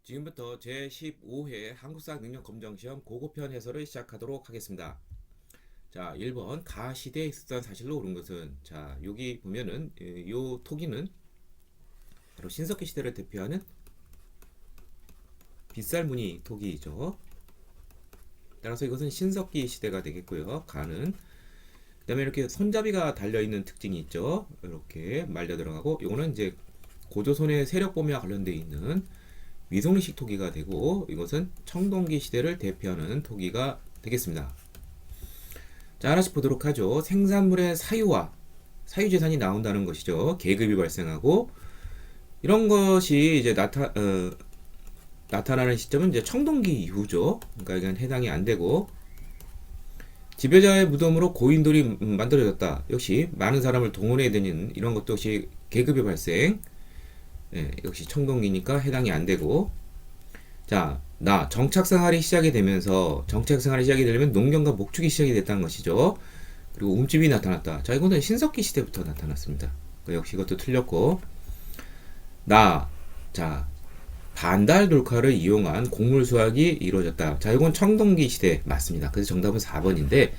지금부터 제15회 한국사 능력검정시험 고고편 해설을 시작하도록 하겠습니다. 자, 1번 가시대에 있었던 사실로 옳은 것은, 자, 여기 보면은 요 토기는 바로 신석기 시대를 대표하는 빗살무늬 토기이죠. 따라서 이것은 신석기 시대가 되겠고요. 가는 그다음에 이렇게 손잡이가 달려있는 특징이 있죠. 이렇게 말려 들어가고, 이거는 이제 고조선의 세력범위와 관련되어 있는 위성리식 토기가 되고, 이것은 청동기 시대를 대표하는 토기가 되겠습니다. 자, 하나씩 보도록 하죠. 생산물의 사유와 사유재산이 나온다는 것이죠. 계급이 발생하고, 이런 것이 이제 나타나는 시점은 이제 청동기 이후죠. 그러니까 이건 해당이 안 되고, 지배자의 무덤으로 고인돌이 만들어졌다. 역시 많은 사람을 동원해야 되는 이런 것도 역시 계급의 발생. 예, 역시 청동기니까 해당이 안 되고. 자, 정착생활이 시작이 되면서, 정착생활이 시작이 되려면 농경과 목축이 시작이 됐다는 것이죠. 그리고 움집이 나타났다. 자, 이거는 신석기 시대부터 나타났습니다. 역시 이것도 틀렸고. 자, 반달 돌칼을 이용한 곡물 수확이 이루어졌다. 자, 이건 청동기 시대 맞습니다. 그래서 정답은 4번인데,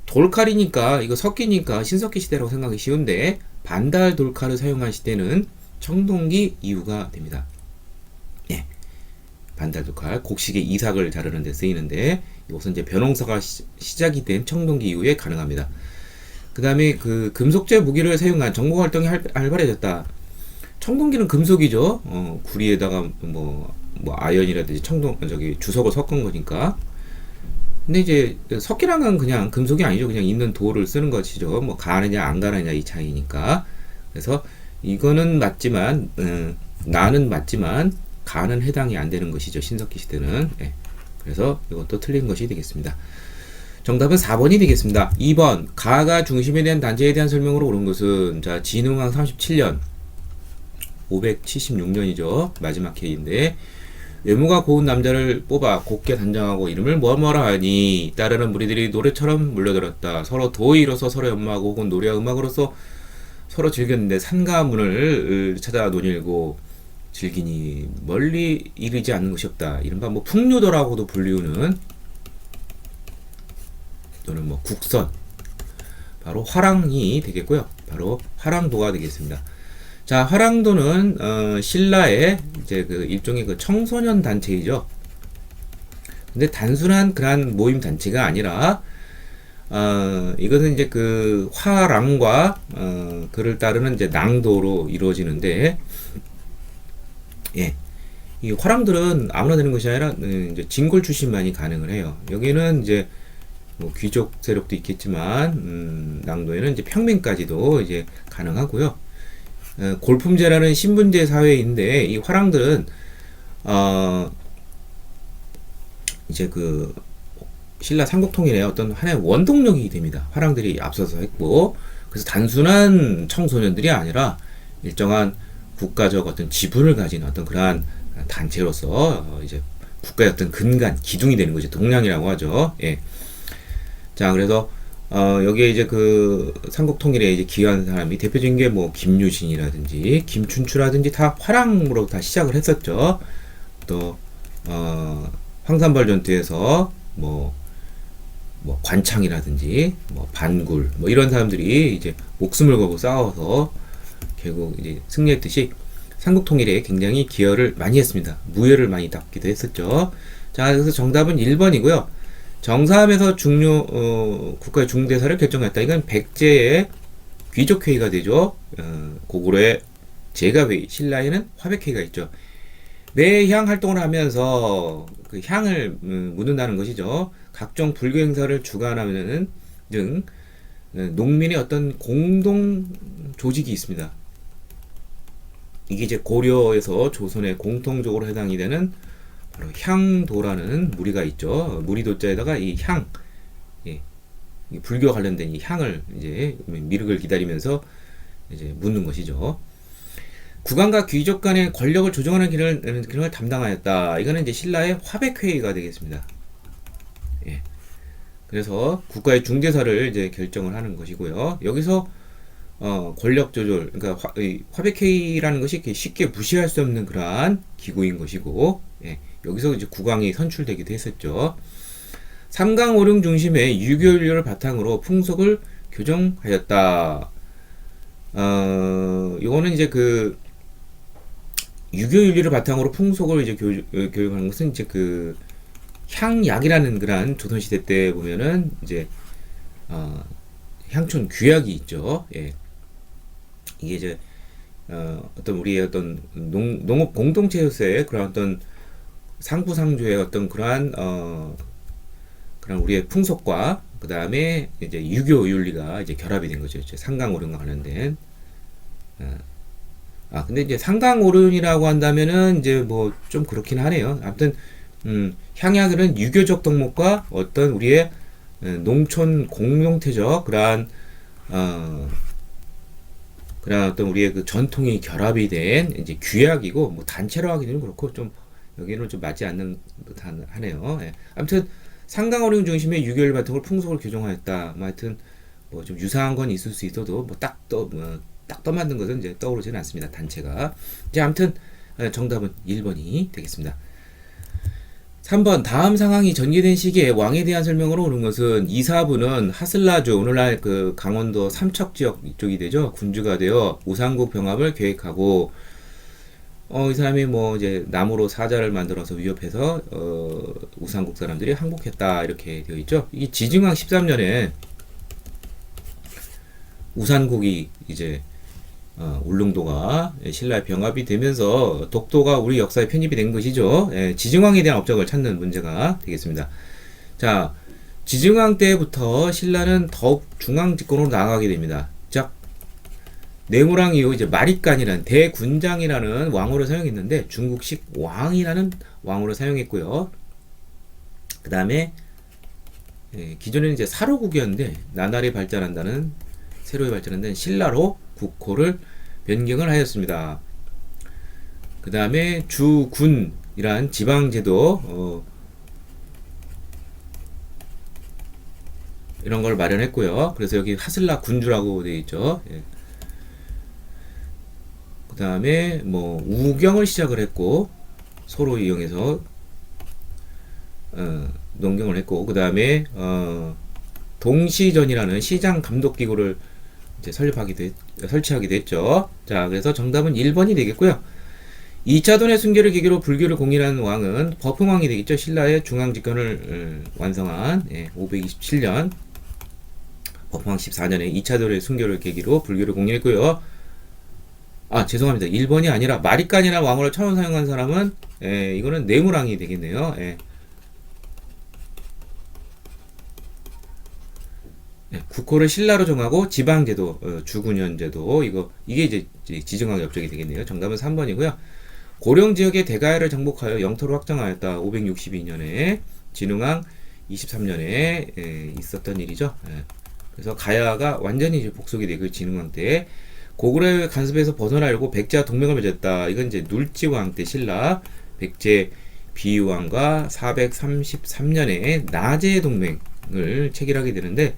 돌칼이니까, 이거 석기니까 신석기 시대라고 생각하기 쉬운데, 반달 돌칼을 사용한 시대는 청동기 이후가 됩니다. 예. 반달 돌칼, 곡식의 이삭을 자르는 데 쓰이는데, 이것은 이제 벼농사가 시작이 된 청동기 이후에 가능합니다. 그 다음에 그 금속제 무기를 사용한 정보 활동이 활발해졌다. 청동기는 금속이죠. 구리에다가 뭐 아연이라든지 주석을 섞은 거니까. 근데 이제 석기랑은 그냥 금속이 아니죠. 그냥 있는 돌을 쓰는 것이죠. 뭐 가느냐 안 가느냐 이 차이니까. 그래서 이거는 맞지만, 나는 맞지만 가는 해당이 안 되는 것이죠. 신석기 시대는. 예. 그래서 이것도 틀린 것이 되겠습니다. 정답은 4번이 되겠습니다. 2번 가가 중심에 대한 단체에 대한 설명으로 옳은 것은, 자, 진흥왕 37년 576년이죠. 마지막 해인데, 외모가 고운 남자를 뽑아 곱게 단장하고 이름을 뭐뭐라 하니 따르는 무리들이 노래처럼 몰려들었다. 서로 도에 이뤄서 서로 연마하고 혹은 노래와 음악으로서 서로 즐겼는데 산가문을 찾아 논일고 즐기니 멀리 이르지 않는 것이 없다. 이른바 뭐 풍류도라고도 불리우는, 또는 뭐 국선, 바로 화랑이 되겠고요. 바로 화랑도가 되겠습니다. 자, 화랑도는 신라의 이제 그 일종의 그 청소년 단체이죠. 근데 단순한 그런 모임 단체가 아니라, 이것은 이제 그 화랑과 그를 따르는 이제 낭도로 이루어지는데, 예, 이 화랑들은 아무나 되는 것이 아니라 이제 진골 출신만이 가능을 해요. 여기는 이제 뭐 귀족 세력도 있겠지만, 낭도에는 이제 평민까지도 이제 가능하고요. 골품제라는 신분제 사회인데, 이 화랑들은 이제 그 신라 삼국통일의 어떤 하나의 원동력이 됩니다. 화랑들이 앞서서 했고, 그래서 단순한 청소년들이 아니라 일정한 국가적 어떤 지분을 가진 어떤 그러한 단체로서 이제 국가의 어떤 근간, 기둥이 되는 거죠. 동량이라고 하죠. 예. 자, 그래서 여기에 이제 그 삼국통일에 이제 기여한 사람이 대표적인 게 뭐 김유신이라든지 김춘추라든지 다 화랑으로 다 시작을 했었죠. 또 황산벌 전투에서 뭐 관창이라든지 뭐 반굴 뭐 이런 사람들이 이제 목숨을 걸고 싸워서 결국 이제 승리했듯이 삼국통일에 굉장히 기여를 많이 했습니다. 무예를 많이 닦기도 했었죠. 자, 그래서 정답은 1번이고요. 정사함에서 국가의 중대사를 결정했다. 이건 백제의 귀족회의가 되죠. 고구려의 제가회의, 신라에는 화백회의가 있죠. 매향 활동을 하면서 그 향을 묻는다는 것이죠. 각종 불교 행사를 주관하는 등 농민의 어떤 공동 조직이 있습니다. 이게 이제 고려에서 조선의 공통적으로 해당이 되는 바로 향도라는 무리가 있죠. 무리도자에다가 이 향, 예, 불교 관련된 이 향을 이제 미륵을 기다리면서 이제 묻는 것이죠. 국왕과 귀족 간의 권력을 조정하는 기능을 담당하였다. 이거는 이제 신라의 화백회의가 되겠습니다. 예. 그래서 국가의 중대사를 이제 결정을 하는 것이고요. 여기서 권력 조절, 그러니까 이 화백회의라는 것이 이렇게 쉽게 무시할 수 없는 그러한 기구인 것이고, 예, 여기서 이제 국왕이 선출되기도 했었죠. 삼강오륜 중심의 유교윤리를 바탕으로 풍속을 교정하였다. 요거는 이제 그 유교윤리를 바탕으로 풍속을 이제 교육하는 것은 이제 그 향약이라는 그런 조선시대 때 보면은 이제 향촌 규약이 있죠. 예. 이게 이제 어떤 우리의 어떤 농업 공동체로서의 그런 어떤 상부상조의 어떤 그러한 그런 우리의 풍속과 그 다음에 이제 유교 윤리가 이제 결합이 된 거죠. 이제 상강오륜과 관련된. 근데 이제 상강오륜이라고 한다면은 이제 뭐 좀 그렇긴 하네요. 아무튼 향약은 유교적 덕목과 어떤 우리의 농촌 공동체적 그러한 그런 어떤 우리의 그 전통이 결합이 된 이제 규약이고, 뭐 단체로 하기는 그렇고 좀 여기는 좀 맞지 않는 듯하네요. 예. 아무튼 상강어륜 중심의 유교를 바탕으로 풍속을 교정하였다. 뭐 하여튼 뭐 좀 유사한 건 있을 수 있어도 뭐 딱 떠만든 것은 이제 떠오르지는 않습니다. 단체가. 이제 아무튼 정답은 1번이 되겠습니다. 3번 다음 상황이 전개된 시기에 왕에 대한 설명으로 오는 것은 이사부는 하슬라주, 오늘날 그 강원도 삼척 지역 이쪽이 되죠. 군주가 되어 우상국 병합을 계획하고 이 사람이 뭐 이제 나무로 사자를 만들어서 위협해서 우상국 사람들이 항복했다 이렇게 되어 있죠. 이게 지증왕 13년에 우산국이 이제 울릉도가 신라의 병합이 되면서 독도가 우리 역사에 편입이 된 것이죠. 예, 지증왕에 대한 업적을 찾는 문제가 되겠습니다. 자, 지증왕 때부터 신라는 더욱 중앙 집권으로 나아가게 됩니다. 자, 내무랑 이후 이제 마리간이라는 대군장이라는 왕호를 사용했는데 중국식 왕이라는 왕호를 사용했고요. 그 다음에 기존에는 이제 사로국이었는데 나날이 발전한다는 새로 발전한 신라로 국호를 변경을 하였습니다. 그 다음에 주군이란 지방제도 이런 걸 마련했고요. 그래서 여기 하슬라 군주라고 되어 있죠. 예. 그 다음에 뭐 우경을 시작을 했고 서로 이용해서 농경을 했고, 그 다음에 동시전이라는 시장 감독 기구를 이제 설치하기도 했죠. 자, 그래서 정답은 1번이 되겠고요. 2차 돈의 순교를 계기로 불교를 공인한 왕은 버풍왕이 되겠죠. 신라의 중앙 집권을 완성한 527년 버풍왕 14년에 2차 돈의 순교를 계기로 불교를 공인했고요. 죄송합니다. 1번이 아니라 마리간이라는 왕호를 처음 사용한 사람은 이거는 내무왕이 되겠네요. 국호를 신라로 정하고 지방제도, 주군현제도 이게 이제 지정왕의 업적이 되겠네요. 정답은 3번이고요. 고령 지역의 대가야를 정복하여 영토를 확장하였다. 562년에 진흥왕 23년에 있었던 일이죠. 그래서 가야가 완전히 이제 복속이 되고 진흥왕 때 고구려의 간섭에서 벗어나려고 백제와 동맹을 맺었다. 이건 이제 눌지왕 때 신라 백제 비유왕과 433년에 나제 동맹을 체결하게 되는데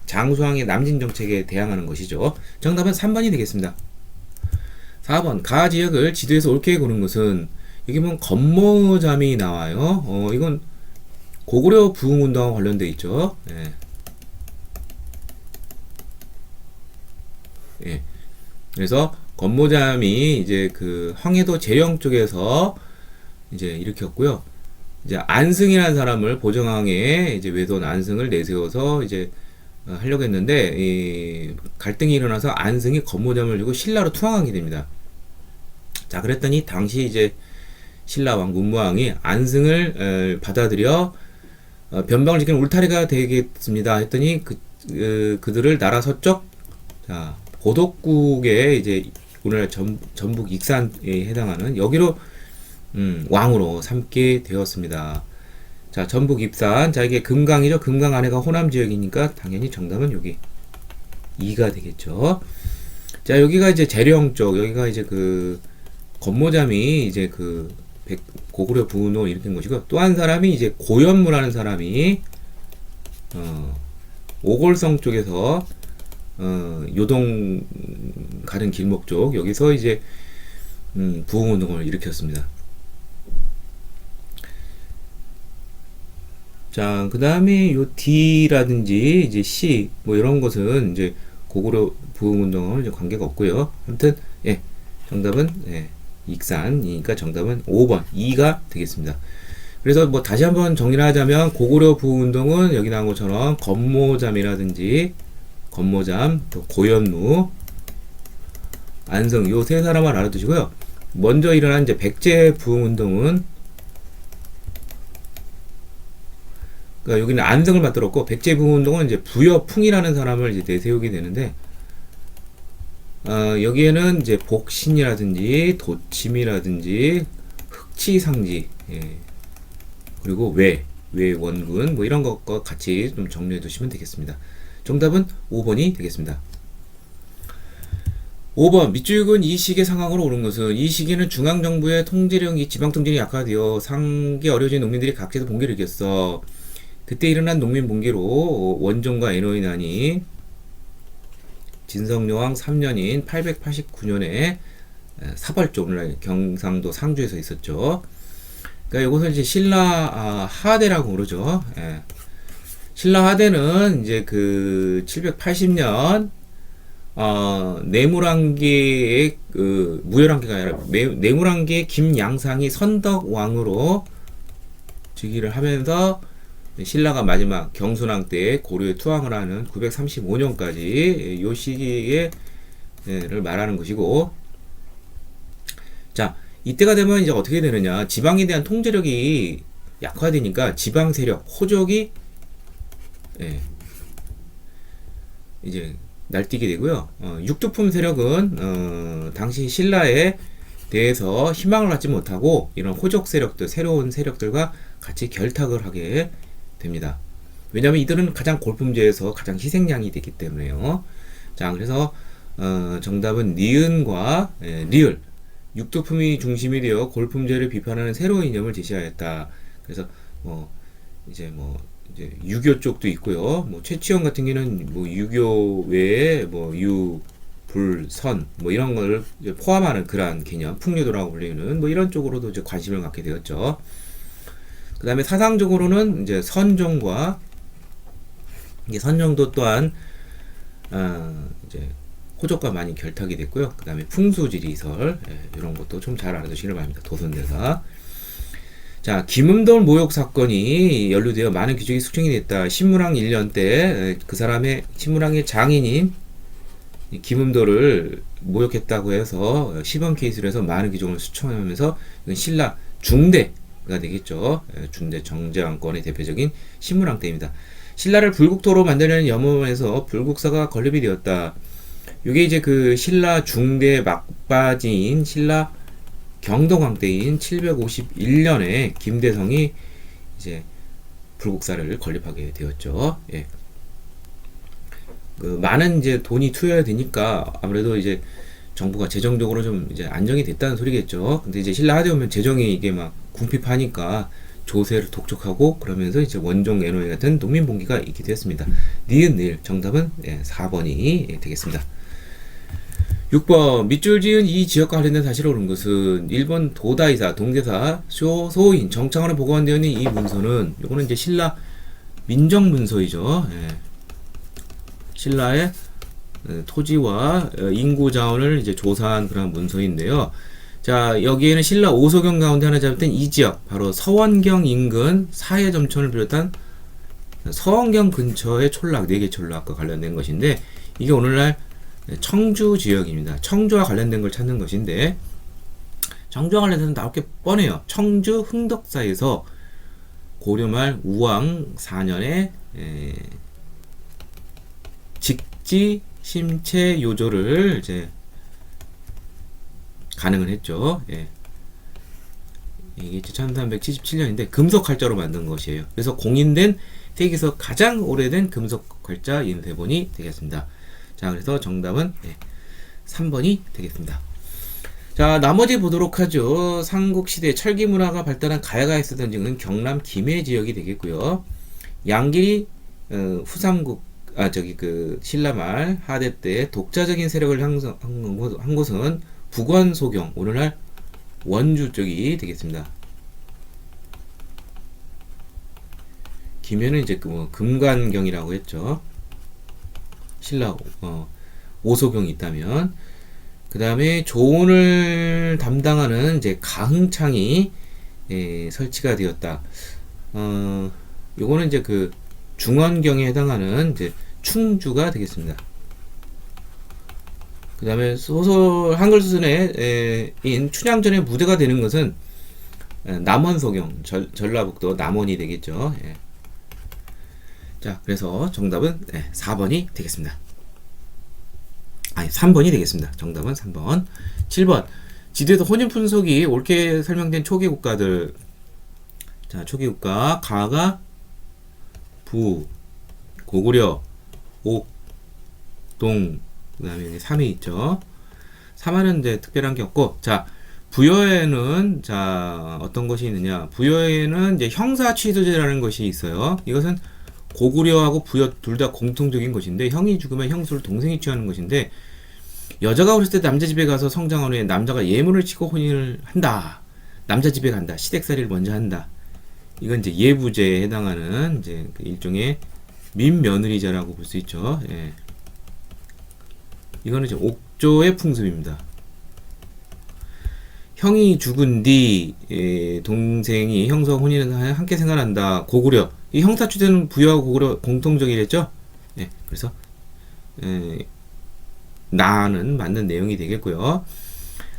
장수왕의 남진 정책에 대항하는 것이죠. 정답은 3번이 되겠습니다. 4번 가 지역을 지도에서 옳게 고른 것은 여기 보면 건모잠이 나와요. 이건 고구려 부흥운동과 관련돼 있죠. 그래서 건모잠이 이제 그 황해도 재영 쪽에서 이제 일으켰고요. 이제 안승이라는 사람을 보정왕에 이제 외돈 안승을 내세워서 이제 하려고 했는데 이 갈등이 일어나서 안승이 건모잠을 주고 신라로 투항하게 됩니다. 자, 그랬더니 당시 이제 신라왕 문무왕이 안승을 받아들여 변방을 지키는 울타리가 되겠습니다 했더니 그들을 나라 서쪽 고덕국에 이제 오늘날 전북 익산에 해당하는 여기로 왕으로 삼게 되었습니다. 자, 전북 입산. 자, 이게 금강이죠. 금강 안에가 호남 지역이니까 당연히 정답은 여기 2가 되겠죠. 자, 여기가 이제 재령 쪽, 여기가 이제 그 건모잠이 이제 그 고구려 부노 일으킨 것이고, 또 한 사람이 이제 고연무라는 사람이 오골성 쪽에서 요동 가는 길목 쪽 여기서 이제 부흥운동을 일으켰습니다. 자, 그 다음에 요 D라든지 이제 C 뭐 이런 것은 이제 고구려 부흥운동은 이제 관계가 없고요. 아무튼 예, 정답은 예, 익산이니까 정답은 5번 2가 되겠습니다. 그래서 뭐 다시 한번 정리를 하자면 고구려 부흥운동은 여기 나온 것처럼 건모잠이라든지 건모잠, 또 고현무, 안성 요 세 사람을 알아두시고요. 먼저 일어난 이제 백제 부흥운동은 그러니까 여기는 안성을 만들었고 백제 부흥운동은 이제 부여풍이라는 사람을 이제 내세우게 되는데 여기에는 이제 복신이라든지 도침이라든지 흑치상지 예. 그리고 외원군 뭐 이런 것과 같이 좀 정리해 두시면 되겠습니다. 정답은 5번이 되겠습니다. 5번 밑줄근 이 시기의 상황으로 오른 것은 이 시기는 중앙정부의 통제력이 지방통제력이 약화되어 상기 어려워진 농민들이 각지에서 봉기를 일으켰어. 그때 일어난 농민 봉기로 원종과 애노이 난이 진성여왕 3년인 889년에 사벌조 오늘날 경상도 상주에서 있었죠. 그러니까 이것을 이제 신라 하대라고 그러죠. 예. 신라 하대는 이제 그 780년 내무랑기의 그 무열왕기가 아니라 내무랑기의 김양상이 선덕왕으로 즉위를 하면서 신라가 마지막 경순왕 때 고려에 투항을 하는 935년까지 요 시기에를 말하는 것이고, 자 이때가 되면 이제 어떻게 되느냐, 지방에 대한 통제력이 약화되니까 지방 세력 호족이 이제 날뛰게 되고요. 육두품 세력은 당시 신라에 대해서 희망을 갖지 못하고 이런 호족 세력들, 새로운 세력들과 같이 결탁을 하게 됩니다. 왜냐하면 이들은 가장 골품제에서 가장 희생양이 되기 때문에요. 자, 그래서 정답은 니은과 리을, 육두품이 중심이 되어 골품제를 비판하는 새로운 이념을 제시하였다. 그래서 이제 유교 쪽도 있고요. 뭐 최치원 같은 경우는 뭐 유교 외에 뭐 유, 불, 선 뭐 이런 걸 포함하는 그러한 개념, 풍류도라고 불리는 뭐 이런 쪽으로도 이제 관심을 갖게 되었죠. 그 다음에 사상적으로는 이제 선종과 이제 선종도 또한 이제 호족과 많이 결탁이 됐고요. 그 다음에 풍수지리설 이런 것도 좀 잘 알아두시길 바랍니다. 도선대사. 자, 김음돌 모욕 사건이 연루되어 많은 귀족이 숙청이 됐다. 신문왕 1년 때 그 사람의 신문왕의 장인인 김음돌을 모욕했다고 해서 시범 케이스로 해서 많은 귀족을 수청하면서 이건 신라 중대가 되겠죠. 중대 정제왕권의 대표적인 신문왕 때입니다. 신라를 불국토로 만들려는 염원에서 불국사가 건립이 되었다. 이게 이제 그 신라 중대 막바지인 신라 경덕왕 때인 751년에 김대성이 이제 불국사를 건립하게 되었죠. 예. 그 많은 이제 돈이 투여해야 되니까 아무래도 이제 정부가 재정적으로 좀 이제 안정이 됐다는 소리겠죠. 근데 이제 신라 하대 오면 재정이 이게 막 궁핍하니까 조세를 독촉하고 그러면서 이제 원종 애노이 같은 농민봉기가 있게 되었습니다. 니은 닐 정답은 4번이 되겠습니다. 6번 밑줄 지은 이 지역과 관련된 사실을 옳은 것은 1번 도다이사, 동대사, 소인, 정창원에 보관되어 있는 이 문서는 이거는 이제 신라 민정문서이죠. 신라의 토지와 인구 자원을 이제 조사한 그런 문서인데요. 자, 여기에는 신라 5소경 가운데 하나 잡혔던 이 지역, 바로 서원경 인근 사해점촌을 비롯한 서원경 근처의 촌락, 4개 촌락과 관련된 것인데, 이게 오늘날 청주 지역입니다. 청주와 관련된 걸 찾는 것인데, 청주와 관련해서 나올 게 뻔해요. 청주 흥덕사에서 고려말 우왕 4년에 직지 심체 요조를 이제 가능을 했죠. 이게 1377년인데 금속 활자로 만든 것이에요. 그래서 공인된 세계에서 가장 오래된 금속 활자 73번이 되겠습니다. 자, 그래서 정답은 3번이 되겠습니다. 자, 나머지 보도록 하죠. 삼국시대 철기 문화가 발달한 가야가 있었던 지역은 경남 김해 지역이 되겠고요. 양길이 후삼국 신라말 하대 때 독자적인 세력을 형성한 곳은 북원소경, 오늘날 원주 쪽이 되겠습니다. 김해는 이제 금관경이라고 했죠. 신라 오소경이 있다면, 그 다음에 조언을 담당하는 이제 가흥창이 설치가 되었다. 요거는 이제 중원경에 해당하는 이제 충주가 되겠습니다. 그 다음에 소설 한글 수준인 춘향전의 무대가 되는 것은 남원소경, 전라북도 남원이 되겠죠. 예. 자, 그래서 정답은 4번이 되겠습니다. 아니, 3번이 되겠습니다. 정답은 3번. 7번. 지도에서 혼인 분석이 옳게 설명된 초기 국가들. 자, 초기 국가 가가 부, 고구려, 옥, 동, 그 다음에 여기 3이 있죠. 3화는 이제 특별한 게 없고, 자, 부여에는, 자, 어떤 것이 있느냐. 부여에는 이제 형사 취소제라는 것이 있어요. 이것은 고구려하고 부여 둘 다 공통적인 것인데, 형이 죽으면 형수를 동생이 취하는 것인데, 여자가 어렸을 때 남자 집에 가서 성장한 후에 남자가 예물을 치고 혼인을 한다. 남자 집에 간다. 시댁살이를 먼저 한다. 이건 이제 예부제에 해당하는 이제 일종의 민며느리자라고 볼 수 있죠. 예. 이거는 이제 옥조의 풍습입니다. 형이 죽은 뒤 동생이 형사 혼인을 함께 생활한다. 고구려. 이 형사 추대는 부여하고 고구려 공통적이랬죠. 예. 그래서 나는 맞는 내용이 되겠고요.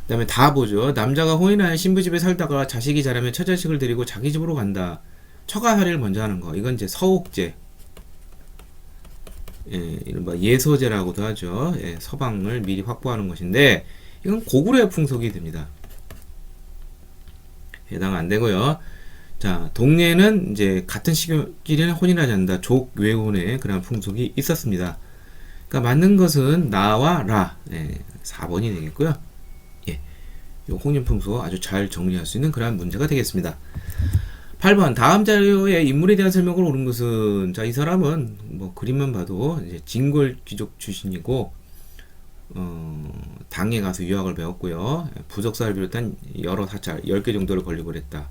그 다음에 다 보죠. 남자가 혼인하여 신부집에 살다가 자식이 자라면 처자식을 데리고 자기 집으로 간다. 처가살이를 먼저 하는 거. 이건 이제 서옥제. 이른바 예서제라고도 하죠. 서방을 미리 확보하는 것인데, 이건 고구려의 풍속이 됩니다. 해당 안 되고요. 자, 동네는 이제 같은 시기에는 혼인하지 않는다. 족 외혼의 그런 풍속이 있었습니다. 그러니까 맞는 것은 나와 라. 4번이 되겠고요. 요 혼인 풍속 아주 잘 정리할 수 있는 그러한 문제가 되겠습니다. 8번 다음 자료의 인물에 대한 설명을 옳은 것은, 자, 이 사람은 뭐 그림만 봐도 이제 진골 귀족 출신이고 당에 가서 유학을 배웠고요. 부적사를 비롯한 여러 사찰 10개 정도를 걸리고 그랬다.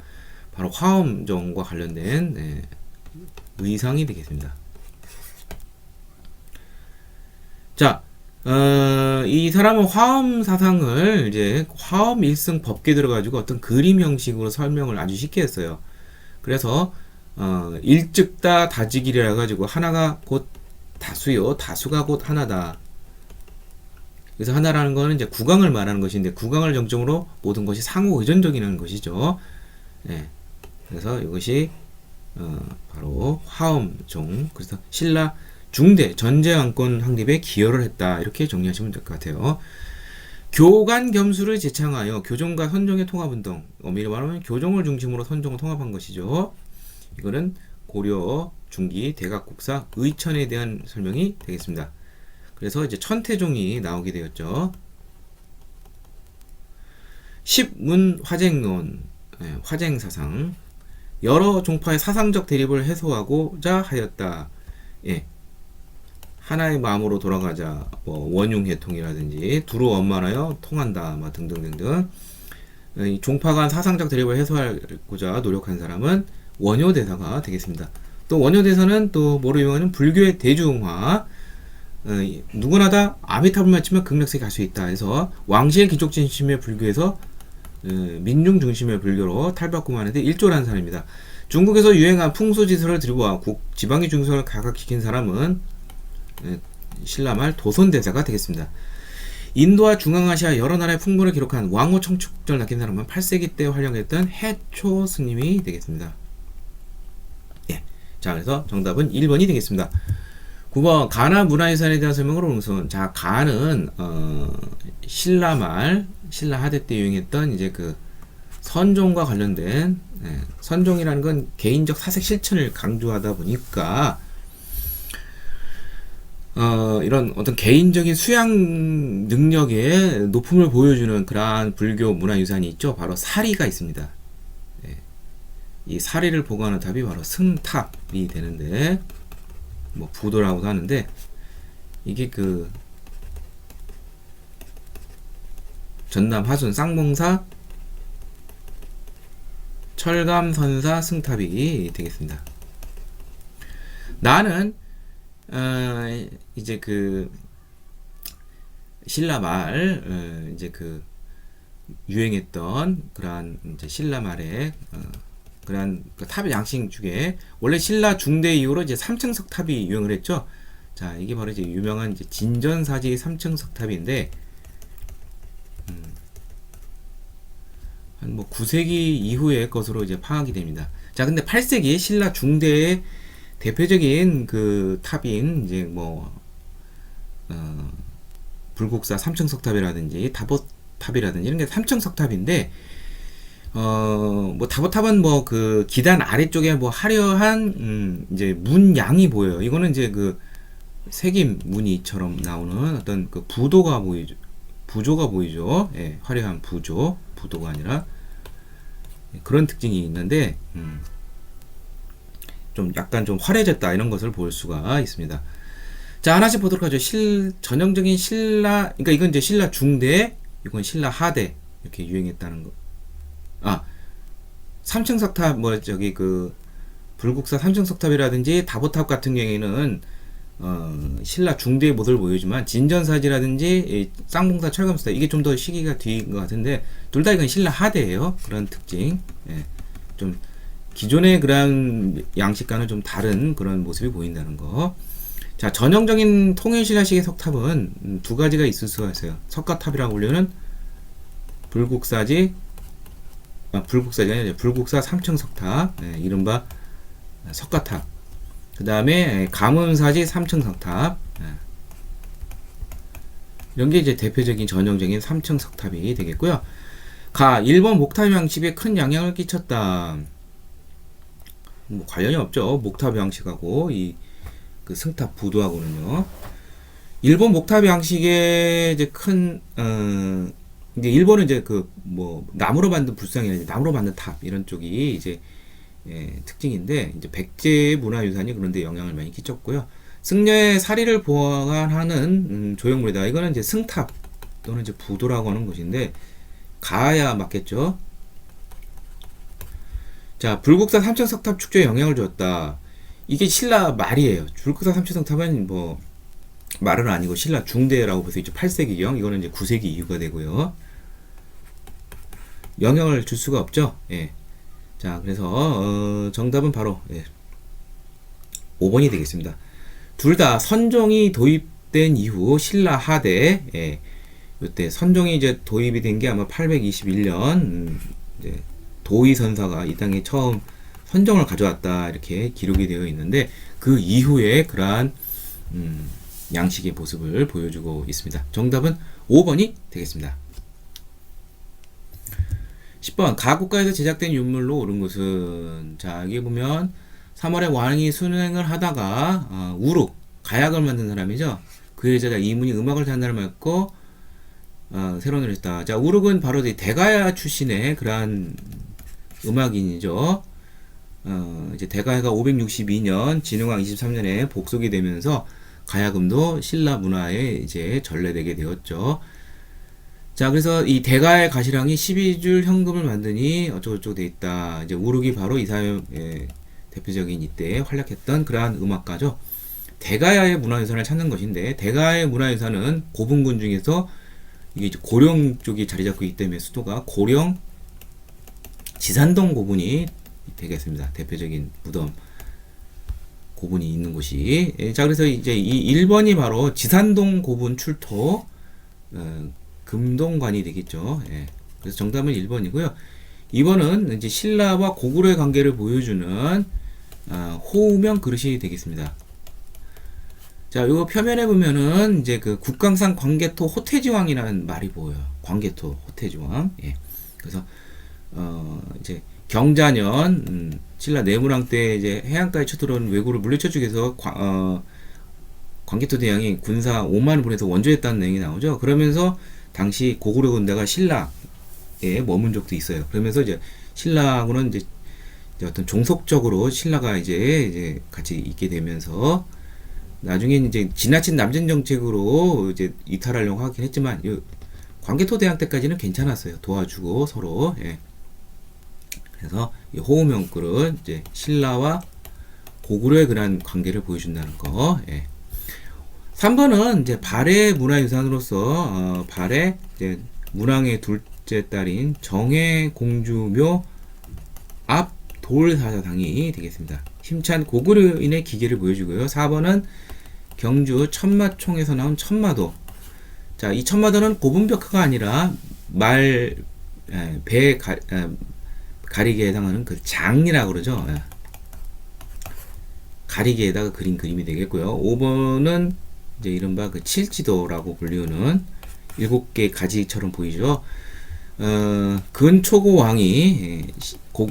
바로 화엄종과 관련된 의상이 되겠습니다. 자, 이 사람은 화엄 사상을 이제 화엄 일승 법계 들어가지고 어떤 그림 형식으로 설명을 아주 쉽게 했어요. 그래서 일즉다 다지기라 가지고 하나가 곧 다수요, 다수가 곧 하나다. 그래서 하나라는 거는 이제 구강을 말하는 것인데, 구강을 정점으로 모든 것이 상호 의존적이라는 것이죠. 그래서 이것이 바로 화엄종. 그래서 신라 중대 전제왕권 확립에 기여를 했다. 이렇게 정리하시면 될 것 같아요. 교간 겸수를 제창하여 교종과 선종의 통합운동, 엄밀히 말하면 교종을 중심으로 선종을 통합한 것이죠. 이거는 고려 중기 대각국사 의천에 대한 설명이 되겠습니다. 그래서 이제 천태종이 나오게 되었죠. 십문 화쟁론, 화쟁사상, 여러 종파의 사상적 대립을 해소하고자 하였다. 하나의 마음으로 돌아가자, 뭐 원흉해통이라든지 두루 원만하여 통한다, 뭐 등등등등. 이 종파 간 사상적 대립을 해소하고자 노력한 사람은 원효대사가 되겠습니다. 또 원효대사는 또 뭐로 유명하냐면 불교의 대중화, 누구나 다 아미타불 맞추면 극락세계 갈 수 있다 해서 왕실 귀족 중심의 불교에서 민중 중심의 불교로 탈바꿈하는데 일조라는 사람입니다. 중국에서 유행한 풍수지설을 들고 지방의 중성을 각각시킨 사람은 신라말 도손대사가 되겠습니다. 인도와 중앙아시아 여러 나라의 풍물을 기록한 왕호 청축전을 남긴 사람은 8세기 때 활용했던 해초 스님이 되겠습니다. 자, 그래서 정답은 1번이 되겠습니다. 9번 가나 문화유산에 대한 설명을 우선. 자, 가는 신라말 신라 하대 때 유행했던 이제 선종과 관련된, 선종이라는 건 개인적 사색 실천을 강조하다 보니까 이런 어떤 개인적인 수양 능력의 높음을 보여주는 그러한 불교 문화유산이 있죠. 바로 사리가 있습니다. 이 사리를 보관하는 탑이 바로 승탑이 되는데, 뭐 부도라고도 하는데, 이게 그 전남 하순 쌍봉사 철감선사 승탑이 되겠습니다. 나는 이제 그 신라 말 이제 그 유행했던 그러한 이제 신라 말의 그러한 그 탑의 양식 중에 원래 신라 중대 이후로 이제 3층석 탑이 유행을 했죠. 자, 이게 바로 이제 유명한 이제 진전사지 3층석 탑인데 한 뭐 9세기 이후의 것으로 이제 파악이 됩니다. 자, 근데 8세기 신라 중대의 대표적인 그 탑인 이제 뭐 불국사 3층석 탑이라든지 다보탑이라든지 이런 게 3층석 탑인데 뭐 다보탑은 뭐 그 기단 아래쪽에 뭐 화려한 이제 문양이 보여요. 이거는 이제 그 새김 무늬처럼 나오는 어떤 그 부도가 보이죠. 부조가 보이죠. 예, 화려한 부도가 아니라 그런 특징이 있는데 좀 약간 좀 화려해졌다 이런 것을 볼 수가 있습니다. 자, 하나씩 보도록 하죠. 전형적인 신라, 그러니까 이건 이제 신라 중대, 이건 신라 하대 이렇게 유행했다는 거. 아, 3층 석탑 뭐 저기 그 불국사 3층 석탑이라든지 다보탑 같은 경우에는 신라 중대의 모습을 보여주지만 진전사지라든지 쌍봉사 철감사 이게 좀 더 시기가 뒤인 것 같은데 둘 다 이건 신라 하대예요. 그런 특징. 예, 좀 기존의 그런 양식과는 좀 다른 그런 모습이 보인다는 거. 자, 전형적인 통일신라식의 석탑은 두 가지가 있을 수가 있어요. 석가탑이라고 불리는 불국사지가 아니라 불국사 3층 석탑, 예, 이른바 석가탑. 그 다음에 가문사지 3층 석탑, 예. 이런 게 이제 대표적인 전형적인 3층 석탑이 되겠고요. 일본 목탑 양식에 큰 영향을 끼쳤다. 뭐 관련이 없죠. 목탑 양식하고 이 그 승탑 부두하고는요. 일본 목탑 양식에 이제 이제 일본은 이제 그 뭐 나무로 만든 불상이나 나무로 만든 탑 이런 쪽이 이제 특징인데 이제 백제 문화유산이 그런데 영향을 많이 끼쳤고요. 승려의 사리를 보완하는 조형물이다. 이거는 이제 승탑 또는 이제 부도라고 하는 것인데 가야 맞겠죠. 자, 불국사 3층 석탑 축조에 영향을 주었다. 이게 신라 말이에요. 불국사 3층 석탑은 뭐 말은 아니고 신라 중대라고 볼 수 있죠. 8세기경. 이거는 이제 9세기 이후가 되고요. 영향을 줄 수가 없죠. 예. 자, 그래서 정답은 바로 5번이 되겠습니다. 둘 다 선종이 도입된 이후 신라 하대, 이때 선종이 이제 도입이 된 게 아마 821년 이제 도의선사가 이 땅에 처음 선종을 가져왔다 이렇게 기록이 되어 있는데 그 이후에 그러한 양식의 모습을 보여주고 있습니다. 정답은 5번이 되겠습니다. 10번 가국가에서 제작된 유물로 옳은 것은, 자, 여기 보면 3월에 왕이 순행을 하다가 우룩 가약을 만든 사람이죠. 그의 제자 이문이 음악을 단달하였고 새로 노렸다. 자, 우룩은 바로 대가야 출신의 그러한 음악인이죠. 이제 대가야가 562년 진흥왕 23년에 복속이 되면서 가야금도 신라 문화에 이제 전래되게 되었죠. 자, 그래서 이 대가의 가시랑이 12줄 현금을 만드니 어쩌고저쩌고 돼 있다. 이제 우룩이 바로 이 사회 대표적인 이때 활약했던 그러한 음악가죠. 대가야의 문화유산을 찾는 것인데 대가의 문화유산은 고분군 중에서 이게 이제 고령 쪽이 자리 잡고 있기 때문에 수도가 고령 지산동 고분이 되겠습니다. 대표적인 무덤 고분이 있는 곳이. 자, 그래서 이제 이 1번이 바로 지산동 고분 출토 금동관이 되겠죠. 예. 그래서 정답은 1번이고요. 2번은 이제 신라와 고구려의 관계를 보여주는 호우명 그릇이 되겠습니다. 자, 요 표면에 보면은 이제 그 국강산 광개토 호태지왕이라는 말이 보여요. 광개토 호태지왕. 예. 그래서 이제 경자년 신라 내무랑 때 이제 해안가에 쳐들어온 왜구를 물리쳐주기 위해서 광개토 대왕이 군사 5만을 보내서 원조했다는 내용이 나오죠. 그러면서 당시 고구려 군대가 신라에 머문 적도 있어요. 그러면서 이제 신라하고는 이제 어떤 종속적으로 신라가 이제 같이 있게 되면서 나중엔 이제 지나친 남전 정책으로 이제 이탈하려고 하긴 했지만 광개토대왕 때까지는 괜찮았어요. 도와주고 서로. 예. 그래서 이 호우명굴은 이제 신라와 고구려의 그런 관계를 보여준다는 거. 예. 3번은 이제 발해 문화유산으로서 발해 이제 문왕의 둘째 딸인 정해 공주묘 앞 돌사사당이 되겠습니다. 힘찬 고구려인의 기계를 보여주고요. 4번은 경주 천마총에서 나온 천마도. 자, 이 천마도는 고분벽화가 아니라 배 가리개에 해당하는 그 장이라고 그러죠. 예. 가리개에다가 그린 그림이 되겠고요. 5번은 이제 이른바 그 칠지도라고 불리우는 7개 가지처럼 보이죠. 근초고 왕이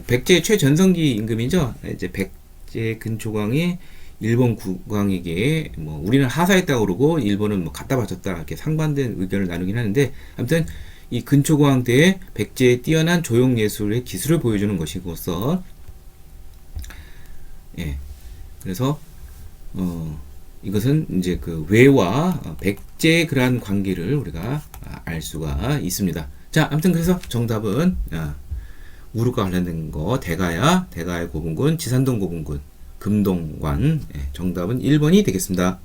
백제 최전성기 임금이죠. 이제 백제 근초광이 일본 국왕에게 뭐 우리는 하사했다고 그러고 일본은 뭐 갖다 바쳤다 이렇게 상반된 의견을 나누긴 하는데, 아무튼 이 근초광 때에 백제의 뛰어난 조형 예술의 기술을 보여주는 것이고서, 예, 그래서 이것은 이제 그 외와 백제의 그러한 관계를 우리가 알 수가 있습니다. 자, 아무튼 그래서 정답은 우르과 관련된 거 대가야, 대가의 고분군, 지산동 고분군, 금동관. 예, 정답은 1번이 되겠습니다.